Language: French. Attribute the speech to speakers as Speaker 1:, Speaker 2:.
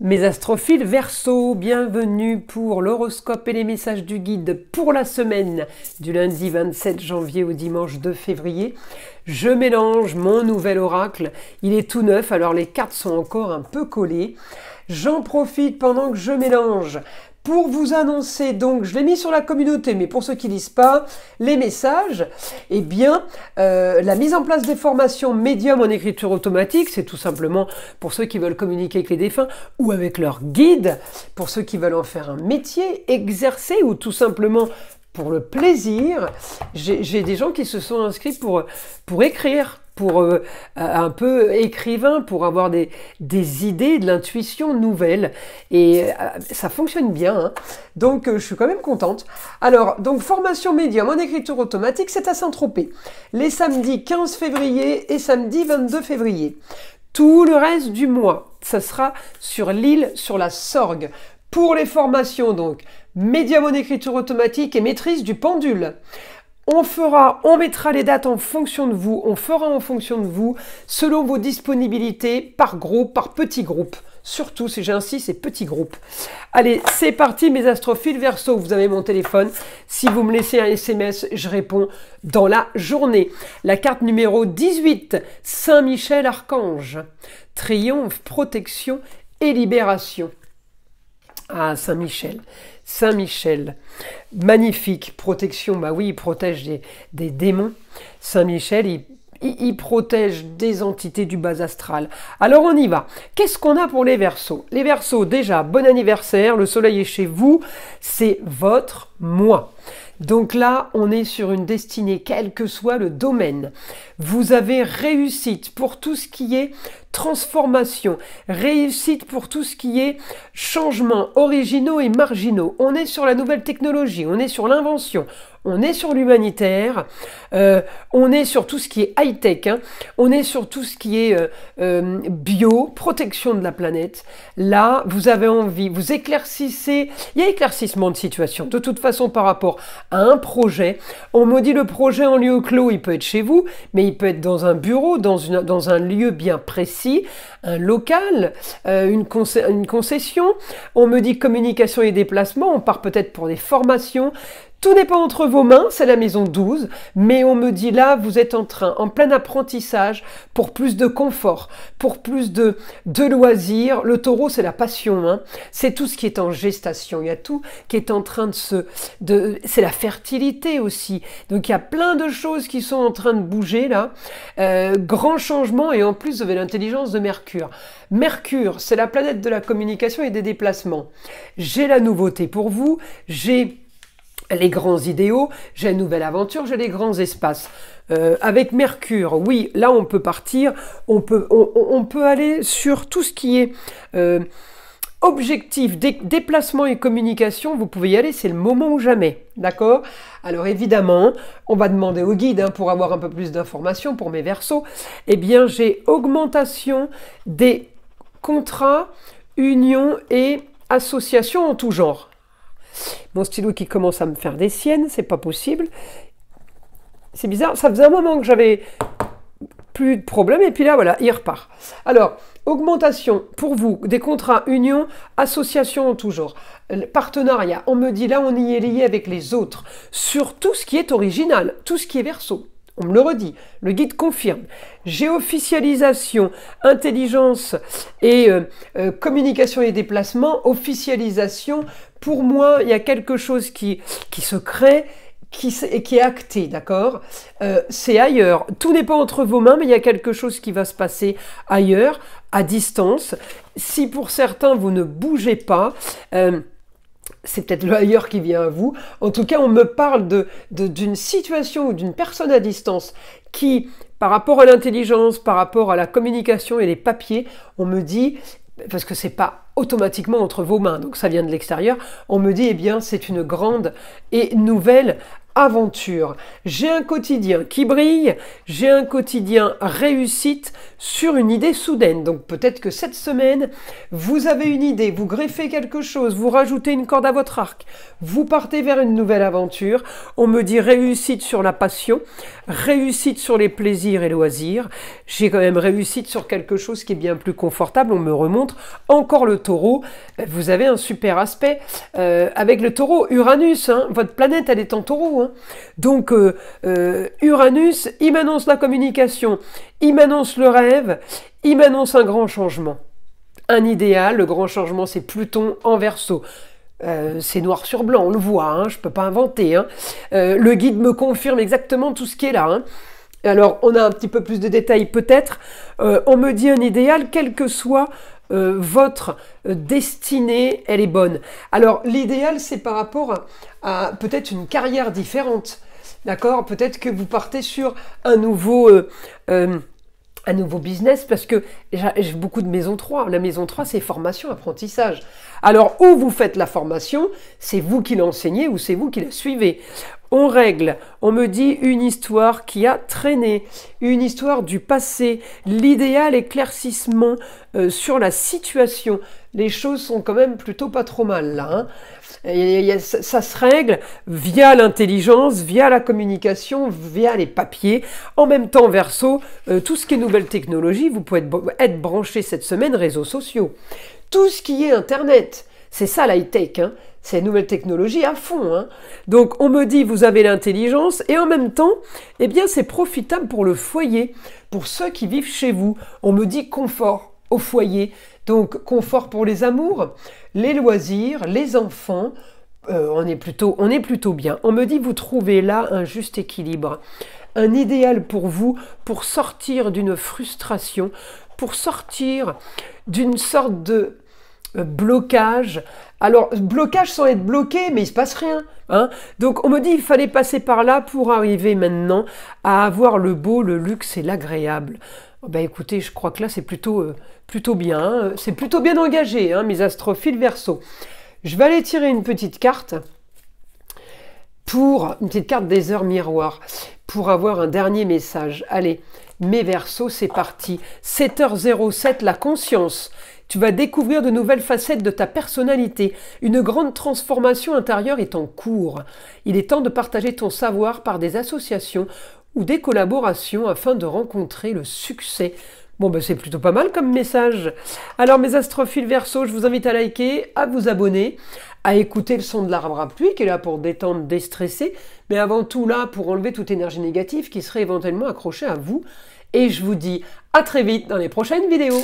Speaker 1: Mes astrophiles Verseau, bienvenue pour l'horoscope et les messages du guide pour la semaine du lundi 27 janvier au dimanche 2 février. Je mélange mon nouvel oracle, il est tout neuf, alors les cartes sont encore un peu collées. J'en profite pendant que je mélange pour vous annoncer, donc je l'ai mis sur la communauté, mais pour ceux qui ne lisent pas, les messages, eh bien, la mise en place des formations médium en écriture automatique, c'est tout simplement pour ceux qui veulent communiquer avec les défunts ou avec leur guide, pour ceux qui veulent en faire un métier, exercer ou tout simplement pour le plaisir. J'ai des gens qui se sont inscrits pour écrire, pour un peu écrivain, pour avoir des idées, de l'intuition nouvelle. Et ça fonctionne bien, hein. Donc je suis quand même contente. Alors, donc formation médium en écriture automatique, c'est à Saint-Tropez. Les samedis 15 février et samedi 22 février. Tout le reste du mois, ça sera sur l'île, sur la Sorgue. Pour les formations, donc, médium en écriture automatique et maîtrise du pendule. On mettra les dates en fonction de vous, on fera en fonction de vous, selon vos disponibilités, par groupe, par petits groupes. Surtout, si j'insiste, c'est petits groupes. Allez, c'est parti mes astrophiles Verseau, vous avez mon téléphone. Si vous me laissez un SMS, je réponds dans la journée. La carte numéro 18, Saint-Michel Archange. Triomphe, protection et libération. Ah, Saint-Michel. Saint-Michel, magnifique, protection, bah oui, il protège des démons. Saint-Michel, il protège des entités du bas astral. Alors on y va. Qu'est-ce qu'on a pour les Verseaux? Les Verseaux, déjà, bon anniversaire, le soleil est chez vous, c'est votre mois. Donc là, on est sur une destinée, quel que soit le domaine. Vous avez réussite pour tout ce qui est transformation, réussite pour tout ce qui est changements originaux et marginaux. On est sur la nouvelle technologie, on est sur l'invention, on est sur l'humanitaire, on est sur tout ce qui est high-tech, hein. On est sur tout ce qui est bio, protection de la planète. Là, vous avez envie, vous éclaircissez, il y a éclaircissement de situation. De toute façon, par rapport à un projet, on me dit le projet en lieu clos, il peut être chez vous, mais il peut être dans un bureau, dans un lieu bien précis, un local, une concession. On me dit communication et déplacement, on part peut-être pour des formations. Tout n'est pas entre vos mains, c'est la maison 12, mais on me dit là, vous êtes en plein apprentissage pour plus de confort, pour plus de loisirs. Le taureau, c'est la passion, hein. C'est tout ce qui est en gestation, il y a tout qui est en train c'est la fertilité aussi. Donc il y a plein de choses qui sont en train de bouger là, grand changement, et en plus vous avez l'intelligence de Mercure. Mercure, c'est la planète de la communication et des déplacements. J'ai la nouveauté pour vous, j'ai les grands idéaux, j'ai une nouvelle aventure, j'ai les grands espaces. Avec Mercure, oui, là on peut partir, on peut aller sur tout ce qui est objectif, déplacement et communication, vous pouvez y aller, c'est le moment ou jamais, d'accord? Alors évidemment, on va demander au guide, hein, pour avoir un peu plus d'informations pour mes Verseaux. Eh bien, j'ai augmentation des contrats, unions et associations en tout genre. Mon stylo qui commence à me faire des siennes, c'est pas possible. C'est bizarre, ça faisait un moment que j'avais plus de problème, et puis là, voilà, il repart. Alors, augmentation pour vous, des contrats, unions, associations en tout genre. Partenariat, on me dit là, on y est lié avec les autres, sur tout ce qui est original, tout ce qui est Verseau. On me le redit, le guide confirme. Géofficialisation, intelligence et communication et déplacement, officialisation. Pour moi, il y a quelque chose qui se crée, qui est acté, d'accord? C'est ailleurs. Tout n'est pas entre vos mains, mais il y a quelque chose qui va se passer ailleurs, à distance. Si pour certains, vous ne bougez pas, c'est peut-être le ailleurs qui vient à vous. En tout cas, on me parle d'une situation ou d'une personne à distance qui, par rapport à l'intelligence, par rapport à la communication et les papiers, on me dit, parce que c'est pas automatiquement entre vos mains, donc ça vient de l'extérieur, on me dit, eh bien, c'est une grande et nouvelle aventure. J'ai un quotidien qui brille, j'ai un quotidien réussite sur une idée soudaine. Donc peut-être que cette semaine, vous avez une idée, vous greffez quelque chose, vous rajoutez une corde à votre arc, vous partez vers une nouvelle aventure. On me dit réussite sur la passion, réussite sur les plaisirs et loisirs. J'ai quand même réussite sur quelque chose qui est bien plus confortable. On me remontre encore le taureau. Vous avez un super aspect avec le taureau. Uranus, hein, votre planète, elle est en taureau. Hein. Donc, Uranus, il m'annonce la communication, il m'annonce le rêve, il m'annonce un grand changement. Un idéal, le grand changement, c'est Pluton en Verseau. C'est noir sur blanc, on le voit, hein, je ne peux pas inventer. Hein. Le guide me confirme exactement tout ce qui est là. Hein. Alors, on a un petit peu plus de détails peut-être. On me dit un idéal, quel que soit votre destinée, elle est bonne. Alors, l'idéal, c'est par rapport à peut-être une carrière différente. D'accord? Peut-être que vous partez sur un nouveau business, parce que j'ai beaucoup de maison 3. La maison 3, c'est formation, apprentissage. Alors, où vous faites la formation, c'est vous qui l'enseignez ou c'est vous qui la suivez. On règle, on me dit une histoire qui a traîné, une histoire du passé, l'idéal éclaircissement sur la situation. Les choses sont quand même plutôt pas trop mal là. Hein. Ça se règle via l'intelligence, via la communication, via les papiers. En même temps, Verseau, tout ce qui est nouvelle technologie, vous pouvez être branché cette semaine réseaux sociaux. Tout ce qui est Internet, c'est ça l'high-tech, hein. C'est une nouvelle technologie à fond. Hein. Donc on me dit vous avez l'intelligence et en même temps, eh bien c'est profitable pour le foyer, pour ceux qui vivent chez vous. On me dit confort au foyer. Donc confort pour les amours, les loisirs, les enfants, on est plutôt bien. On me dit vous trouvez là un juste équilibre, un idéal pour vous, pour sortir d'une frustration, pour sortir d'une sorte de blocage. Alors, blocage sans être bloqué, mais il se passe rien. Hein. Donc, on me dit il fallait passer par là pour arriver maintenant à avoir le beau, le luxe et l'agréable. Ben écoutez, je crois que là, c'est plutôt bien. Hein. C'est plutôt bien engagé, hein, mes astrophiles Verseau. Je vais aller tirer une petite carte des heures miroirs pour avoir un dernier message. Allez, mes Verseaux, c'est parti. 7h07, la conscience. Tu vas découvrir de nouvelles facettes de ta personnalité. Une grande transformation intérieure est en cours. Il est temps de partager ton savoir par des associations ou des collaborations afin de rencontrer le succès. Bon, ben c'est plutôt pas mal comme message. Alors, mes astrophiles Verseau, je vous invite à liker, à vous abonner, à écouter le son de l'arbre à pluie qui est là pour détendre, déstresser, mais avant tout là pour enlever toute énergie négative qui serait éventuellement accrochée à vous. Et je vous dis à très vite dans les prochaines vidéos.